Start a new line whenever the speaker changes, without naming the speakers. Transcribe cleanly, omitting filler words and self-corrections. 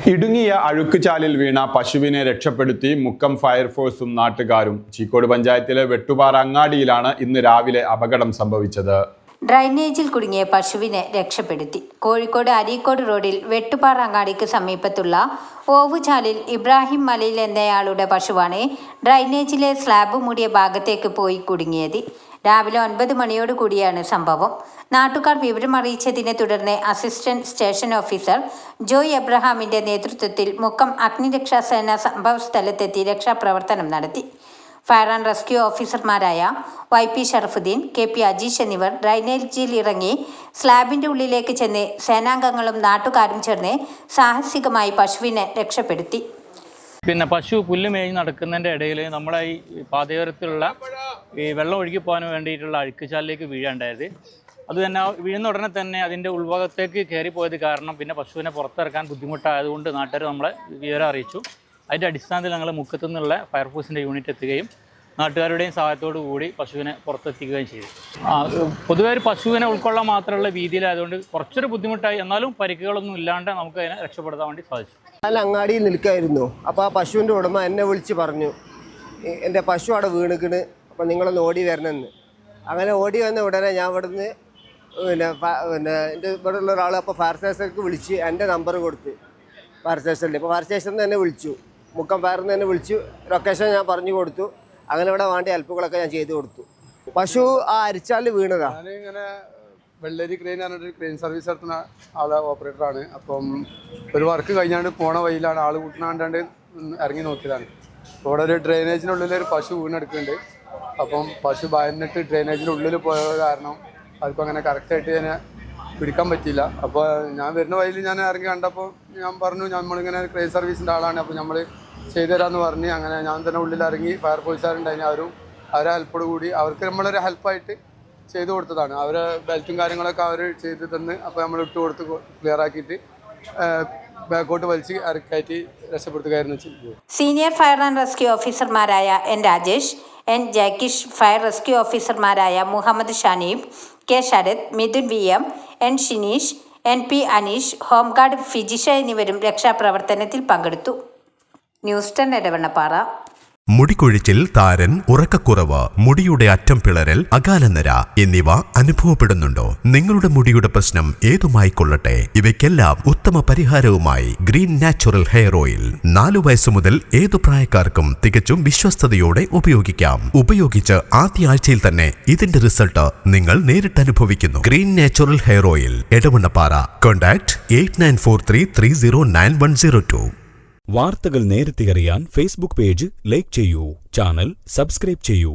ഇടുങ്ങിയ അഴുക്കുചാലിൽ വീണ പശുവിനെ രക്ഷപ്പെടുത്തി മുക്കം ഫയർഫോഴ്സും നാട്ടുകാരും. ചീക്കോട് പഞ്ചായത്തിലെ വെട്ടുപാറ അങ്ങാടിയിലാണ് ഇന്ന് രാവിലെ അപകടം സംഭവിച്ചത്.
ഡ്രൈനേജിൽ കുടുങ്ങിയ പശുവിനെ രക്ഷപ്പെടുത്തി. കോഴിക്കോട് അരീക്കോട് റോഡിൽ വെട്ടുപാറ അങ്ങാടിക്ക് സമീപത്തുള്ള ഓവുചാലിൽ ഇബ്രാഹിം മലയിൽ എന്നയാളുടെ പശുവാണ് ഡ്രൈനേജിലെ സ്ലാബ് മൂടിയ ഭാഗത്തേക്ക് പോയി കുടുങ്ങിയത്. രാവിലെ 9 മണിയോട് കൂടിയാണ് സംഭവം. നാട്ടുകാർ വിവരമറിയിച്ചതിനെ തുടർന്ന് അസിസ്റ്റന്റ് സ്റ്റേഷൻ ഓഫീസർ ജോയ് എബ്രഹാമിന്റെ നേതൃത്വത്തിൽ മുക്കം അഗ്നിരക്ഷാസേന സംഭവ സ്ഥലത്തെത്തി രക്ഷാപ്രവർത്തനം നടത്തി. ഫയർ ആൻഡ് റെസ്ക്യൂ ഓഫീസർമാരായ YP ഷറഫുദ്ദീൻ, KP അജീഷ് എന്നിവർ ഡ്രൈനേജിൽ ഇറങ്ങി സ്ലാബിന്റെ ഉള്ളിലേക്ക് ചെന്ന് സേനാംഗങ്ങളും നാട്ടുകാരും ചേർന്ന് സാഹസികമായി പശുവിനെ രക്ഷപ്പെടുത്തി.
പശു പുല്ല് മേഞ്ഞ് നടക്കുന്നതിൻ്റെ ഇടയിൽ നമ്മളെ ഈ പാതയോരത്തിലുള്ള ഈ വെള്ളം ഒഴുകി പോകാൻ വേണ്ടിയിട്ടുള്ള അഴുക്കുചാലിലേക്ക് വീഴാണ്ടായത്. അത് തന്നെ വീഴുന്ന ഉടനെ തന്നെ അതിൻ്റെ ഉൾഭാഗത്തേക്ക് കയറിപ്പോയത് കാരണം പിന്നെ പശുവിനെ പുറത്തിറക്കാൻ ബുദ്ധിമുട്ടായതുകൊണ്ട് നാട്ടുകാർ നമ്മളെ വിവരം അറിയിച്ചു. അതിൻ്റെ അടിസ്ഥാനത്തിൽ ഞങ്ങൾ മുക്കത്തു നിന്നുള്ള ഫയർഫോഴ്സിൻ്റെ യൂണിറ്റ് എത്തുകയും നാട്ടുകാരുടെയും സഹായത്തോടു കൂടി പശുവിനെ പുറത്തെത്തിക്കുകയും ചെയ്തു. പൊതുവെ ഒരു പശുവിനെ ഉൾക്കൊള്ളാൻ മാത്രമുള്ള രീതിയിലായതുകൊണ്ട് കുറച്ചൊരു ബുദ്ധിമുട്ടായി, എന്നാലും പരിക്കുകളൊന്നും ഇല്ലാണ്ട് നമുക്ക് അതിനെ രക്ഷപ്പെടുത്താൻ വേണ്ടി സാധിച്ചു.
ഞാൻ അങ്ങാടിയിൽ നിൽക്കായിരുന്നു. അപ്പോൾ ആ പശുവിൻ്റെ ഉടമ എന്നെ വിളിച്ച് പറഞ്ഞു, എൻ്റെ പശു അവിടെ വീണിക്കണ്, അപ്പോൾ നിങ്ങളൊന്ന് ഓടി വരണമെന്ന്. അങ്ങനെ ഓടി വന്ന ഉടനെ ഞാൻ ഇവിടുന്ന് പിന്നെ എൻ്റെ ഇവിടെ ഉള്ള ഒരാൾ അപ്പോൾ ഫയർ സ്റ്റേഷനിലേക്ക് വിളിച്ച് എൻ്റെ നമ്പർ കൊടുത്ത് ഫയർ സ്റ്റേഷനിൽ. ഇപ്പോൾ ഫയർ സ്റ്റേഷനിൽ നിന്ന് തന്നെ വിളിച്ചു, മുക്കം ഫയറിൽ നിന്ന് തന്നെ വിളിച്ചു, ലൊക്കേഷൻ ഞാൻ പറഞ്ഞു കൊടുത്തു. അങ്ങനെ ഇവിടെ വേണ്ട ഹെൽപ്പുകളൊക്കെ ഞാൻ ചെയ്തു കൊടുത്തു. പശു ആ അരിച്ചാലിൽ വീണതാണ്.
ഞാനിങ്ങനെ വെള്ളരി ക്രെയിൻ പറഞ്ഞിട്ട് ക്രെയിൻ സർവീസ് നടത്തുന്ന ആളെ ഓപ്പറേറ്ററാണ്. അപ്പം ഒരു വർക്ക് കഴിഞ്ഞാണ്ട് പോണ വഴിയിലാണ് ആൾ കൂട്ടിനാണ്ടാണ്ട് ഇറങ്ങി നോക്കിയതാണ്. അപ്പോൾ ഇവിടെ ഒരു ഡ്രെയിനേജിനുള്ളിൽ ഒരു പശു വീണെടുക്കുന്നുണ്ട്. അപ്പം പശു ഭയന്നിട്ട് ഡ്രെയിനേജിൻ്റെ ഉള്ളിൽ പോയത് കാരണം അതിപ്പോൾ അങ്ങനെ കറക്റ്റായിട്ട് ഞാൻ പിടിക്കാൻ പറ്റിയില്ല. അപ്പോൾ ഞാൻ വരുന്ന വഴിയിൽ ഞാൻ ഇറങ്ങി കണ്ടപ്പോൾ ഞാൻ പറഞ്ഞു, നമ്മളിങ്ങനെ ക്രെയിൻ സർവീസിൻ്റെ ആളാണ്, അപ്പോൾ നമ്മൾ ചെയ്തു തരാമെന്ന് പറഞ്ഞ് അങ്ങനെ ഞാൻ തന്നെ ഉള്ളിൽ ഇറങ്ങി. ഫയർഫോഴ്സുകാരുണ്ടായിരുന്നു, അവരെ ഹെൽപ്പോട് കൂടി അവർക്ക് നമ്മളൊരു ഹെൽപ്പായിട്ട് ചെയ്തു കൊടുത്തതാണ്. അവരെ ബെൽറ്റും കാര്യങ്ങളൊക്കെ അവർ ചെയ്ത് തന്ന് അപ്പോൾ നമ്മൾ ഇട്ട് കൊടുത്ത് ക്ലിയർ ആക്കിയിട്ട് ബാക്കോട്ട് വലിച്ച് കയറ്റി രക്ഷപ്പെടുത്തുകയായിരുന്നു ചെയ്തത്.
സീനിയർ ഫയർ ആൻഡ് റെസ്ക്യൂ ഓഫീസർമാരായ N Rajesh, N Jackish, fire rescue ഓഫീസർമാരായ Muhammad Shaneeb, K Sarath, Mithun VM, N Shineesh, NP Aneesh, home guard Fijisha എന്നിവരും രക്ഷാപ്രവർത്തനത്തിൽ പങ്കെടുത്തു. ന്യൂസ് 10 എടവണ്ണപ്പാറ.
മുടികൊഴിച്ചിൽ, താരൻ, ഉറക്കക്കുറവ്, മുടിയുടെ അറ്റം പിളരൽ, അകാലനര എന്നിവ അനുഭവപ്പെടുന്നുണ്ടോ? നിങ്ങളുടെ മുടിയുടെ പ്രശ്നം ഏതുമായിക്കൊള്ളട്ടെ, ഇവയ്ക്കെല്ലാം ഉത്തമ പരിഹാരവുമായി ഗ്രീൻ നാച്ചുറൽ ഹെയർ ഓയിൽ 4 വയസ്സു മുതൽ ഏതു പ്രായക്കാർക്കും തികച്ചും വിശ്വസ്തയോടെ ഉപയോഗിക്കാം. ഉപയോഗിച്ച് ആദ്യ ആഴ്ചയിൽ തന്നെ ഇതിന്റെ റിസൾട്ട് നിങ്ങൾ നേരിട്ട് അനുഭവിക്കുന്നു. Green natural hair oil, Edavannappara. Contact 8943309102.
വാർത്തകൾ നേരത്തെ അറിയാൻ ഫേസ്ബുക്ക് പേജ് ലൈക്ക് ചെയ്യൂ, ചാനൽ സബ്സ്ക്രൈബ് ചെയ്യൂ.